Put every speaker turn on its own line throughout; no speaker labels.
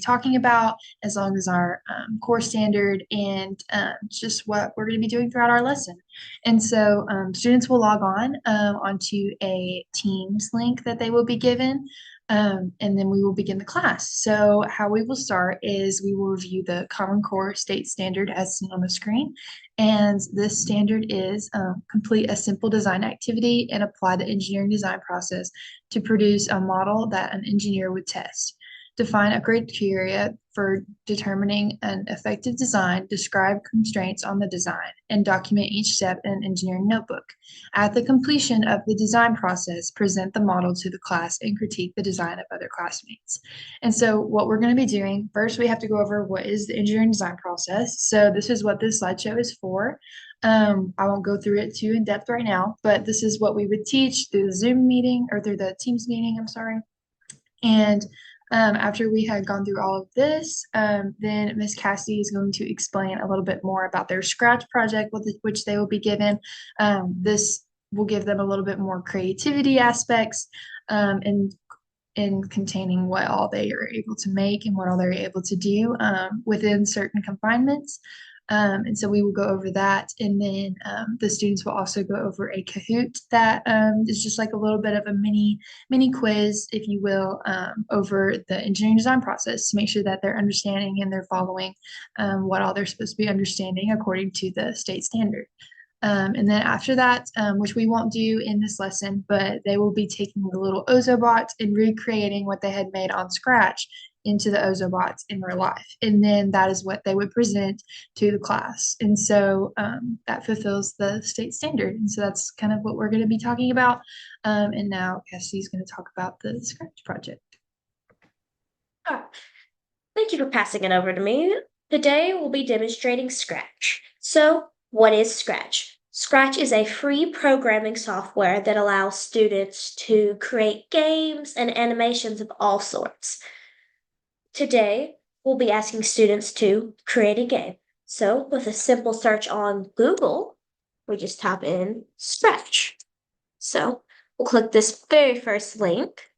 talking about, as long as our core standard and just what we're going to be doing throughout our lesson. And so students will log on onto a Teams link that they will be given. And then we will begin the class. So how we will start is we will review the Common Core State Standard as seen on the screen. And this standard is complete a simple design activity and apply the engineering design process to produce a model that an engineer would test. Define a criteria for determining an effective design, describe constraints on the design, and document each step in an engineering notebook. At the completion of the design process, present the model to the class and critique the design of other classmates. And so what we're going to be doing, first we have to go over what is the engineering design process. So this is what this slideshow is for. I won't go through it too in depth right now, but this is what we would teach through the Zoom meeting or through the Teams meeting, I'm sorry. And after we had gone through all of this, then Miss Cassie is going to explain a little bit more about their Scratch project, which they will be given. This will give them a little bit more creativity aspects in containing what all they are able to make and what all they're able to do within certain confinements. And so we will go over that. And then the students will also go over a Kahoot that is just like a little bit of a mini quiz, if you will, over the engineering design process to make sure that they're understanding and they're following what all they're supposed to be understanding according to the state standard. And then after that, which we won't do in this lesson, but they will be taking the little Ozobot and recreating what they had made on Scratch into the Ozobots in real life. And then that is what they would present to the class. And so that fulfills the state standard. And so that's kind of what we're going to be talking about. And now Cassie's going to talk about the Scratch project.
Oh, thank you for passing it over to me. Today we'll be demonstrating Scratch. So, what is Scratch? Scratch is a free programming software that allows students to create games and animations of all sorts. Today, we'll be asking students to create a game. So, with a simple search on Google, we just type in Scratch. So, we'll click this very first link.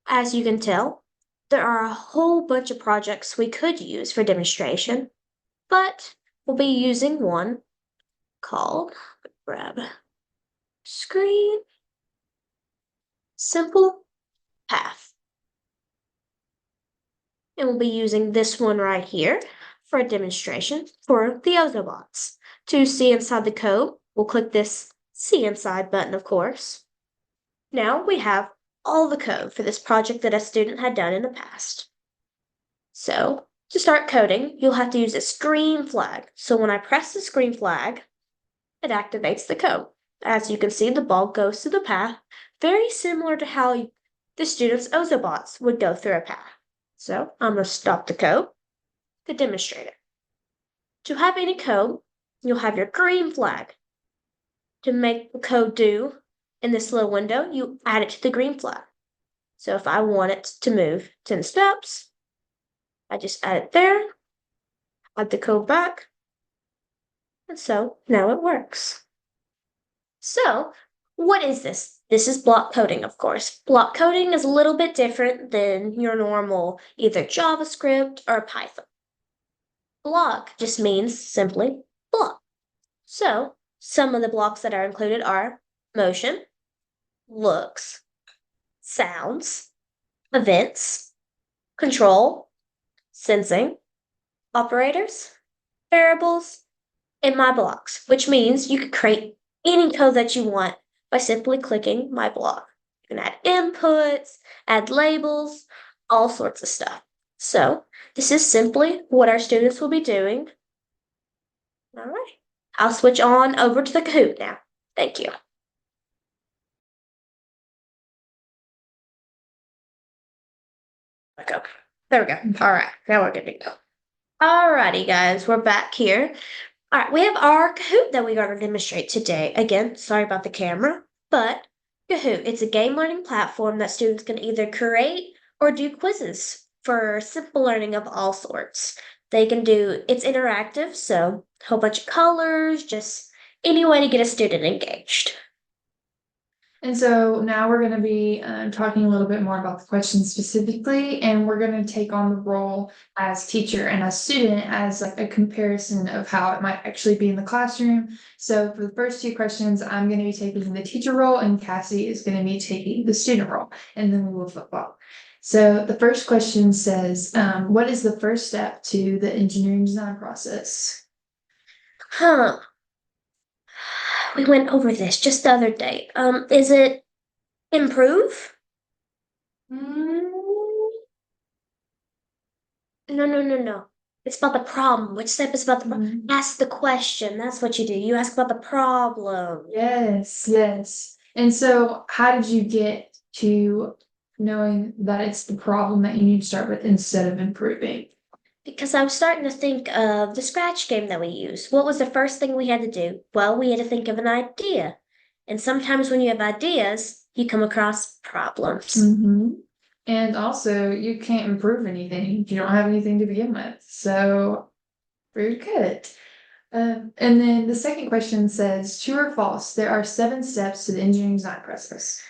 As you can tell, there are a whole bunch of projects we could use for demonstration, but we'll be using one called, grab screen, simple path. And we'll be using this one right here for a demonstration for the Ozobots. To see inside the code, we'll click this See Inside button, of course. Now we have all the code for this project that a student had done in the past. So, to start coding, you'll have to use this green flag. So when I press this green flag, it activates the code. As you can see, the ball goes through the path, very similar to how the students' Ozobots would go through a path. So I'm going to stop the code to demonstrate it. To have any code, you'll have your green flag. To make the code do in this little window, you add it to the green flag. So if I want it to move 10 steps, I just add it there, add the code back, and so now it works. So what is this? This is block coding, of course. Block coding is a little bit different than your normal either JavaScript or Python. Block just means simply block. So some of the blocks that are included are motion, looks, sounds, events, control, sensing, operators, variables, and my blocks, which means you can create any code that you want by simply clicking my block. You can add inputs, add labels, all sorts of stuff. So this is simply what our students will be doing. All right, I'll switch on over to the Kahoot now. Thank you. Okay, there we go. All right, now we're good to go. Alrighty, guys, we're back here. All right, we have our Kahoot that we're going to demonstrate today. Again, sorry about the camera, but Kahoot, it's a game learning platform that students can either create or do quizzes for simple learning of all sorts. They can do, it's interactive, so a whole bunch of colors, just any way to get a student engaged.
And so now we're going to be talking a little bit more about the questions specifically, and we're going to take on the role as teacher and as student as like a comparison of how it might actually be in the classroom. So for the first two questions, I'm going to be taking the teacher role, and Cassie is going to be taking the student role, and then we will flip flop. So the first question says, what is the first step to the engineering design process?
Huh. We went over this just the other day. Is it improve?
Mm,
No, no, no, no. It's about the problem. Which step is about the problem? Ask the question. That's what you do. You ask about the problem.
Yes, yes. And so, how did you get to knowing that it's the problem that you need to start with instead of improving?
Because I was starting to think of the scratch game that we use. What was the first thing we had to do? Well, we had to think of an idea. And sometimes when you have ideas, you come across problems.
Mm-hmm. And also, you can't improve anything if you don't have anything to begin with. So, very good. And then the second question says, true or false, there are 7 steps to the engineering design process.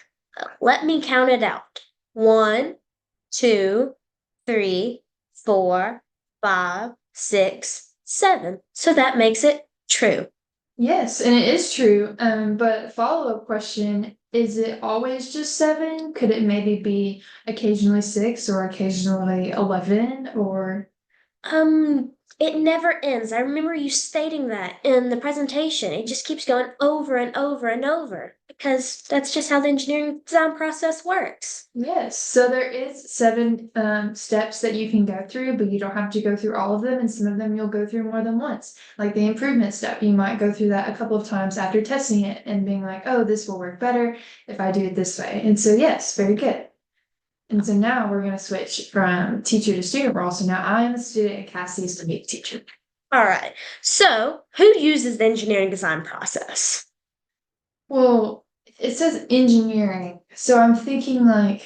Let me count it out. 1, 2, 3, 4, 5, 6, 7. So that makes it true.
Yes, and it is true. But follow-up question, is it always just 7? Could it maybe be occasionally 6 or occasionally 11 or
It never ends. I remember you stating that in the presentation. It just keeps going over and over and over because that's just how the engineering design process works.
yes, so there is 7 steps that you can go through, but you don't have to go through all of them, and some of them you'll go through more than once. Like the improvement step, you might go through that a couple of times after testing it and being like, oh, this will work better if I do it this way. And so yes, very good. And so now we're going to switch from teacher to student role. So now I am a student and Cassie is to be the teacher.
All right. So, who uses the engineering design process?
Well, it says engineering. So I'm thinking like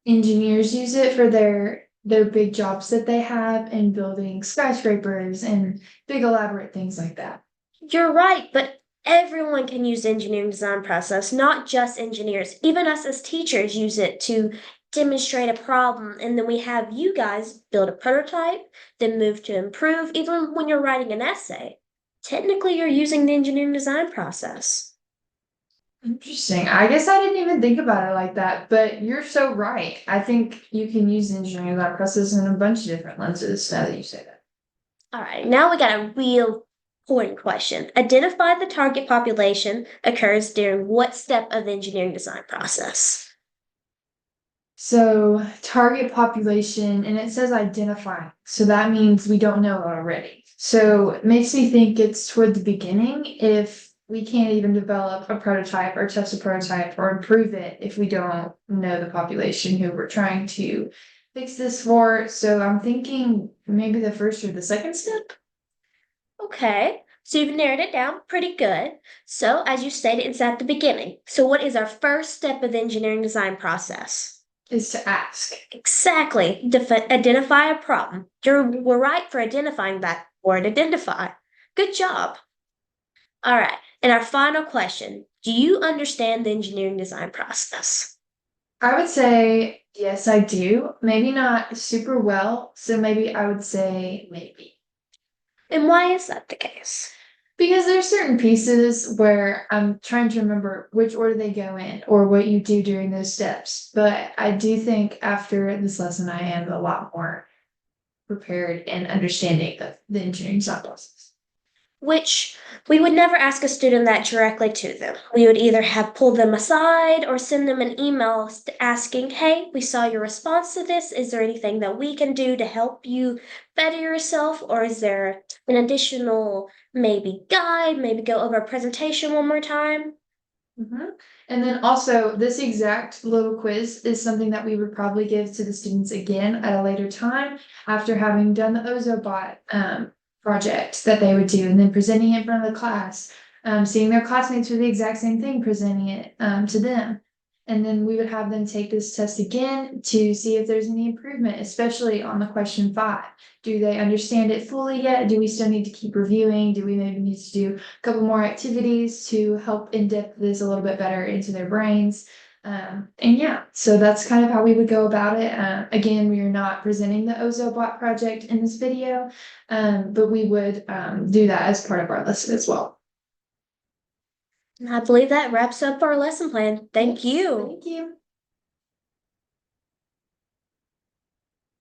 engineers use it for their big jobs that they have in building skyscrapers and big elaborate things like that.
You're right, but everyone can use the engineering design process, not just engineers. Even us as teachers use it to demonstrate a problem, and then we have you guys build a prototype, then move to improve. Even when you're writing an essay, technically you're using the engineering design process.
Interesting. I guess I didn't even think about it like that, but you're so right. I think you can use engineering that process in a bunch of different lenses now that you say that.
All right, now we got a real important question. Identify the target population occurs during what step of the engineering design process?
So target population, and it says identify. So that means we don't know already. So it makes me think it's toward the beginning if we can't even develop a prototype or test a prototype or improve it if we don't know the population who we're trying to fix this for. So I'm thinking maybe the first or the second step.
Okay, so you've narrowed it down pretty good. So, as you stated, it's at the beginning. So, what is our first step of the engineering design process?
Is to ask.
Exactly. Identify a problem. We're right for identifying that word, identify. Good job. All right. And our final question. Do you understand the engineering design process?
I would say yes, I do. Maybe not super well. So maybe I would say maybe.
And why is that the case?
Because there's certain pieces where I'm trying to remember which order they go in or what you do during those steps. But I do think after this lesson, I am a lot more prepared and understanding of the engineering side process.
Which we would never ask a student that directly to them. We would either have pulled them aside or send them an email asking, hey, we saw your response to this. Is there anything that we can do to help you better yourself? Or is there an additional maybe guide, maybe go over a presentation one more time?
Mhm. And then also, this exact little quiz is something that we would probably give to the students again at a later time after having done the Ozobot project that they would do and then presenting it in front of the class, seeing their classmates do the exact same thing, presenting it to them. And then we would have them take this test again to see if there's any improvement, especially on the question 5. Do they understand it fully yet? Do we still need to keep reviewing? Do we maybe need to do a couple more activities to help in-depth this a little bit better into their brains? And yeah, so that's kind of how we would go about it. Again, we are not presenting the OzoBot project in this video, but we would do that as part of our lesson as well.
I believe that wraps up our lesson plan. Thank you.
Thank you.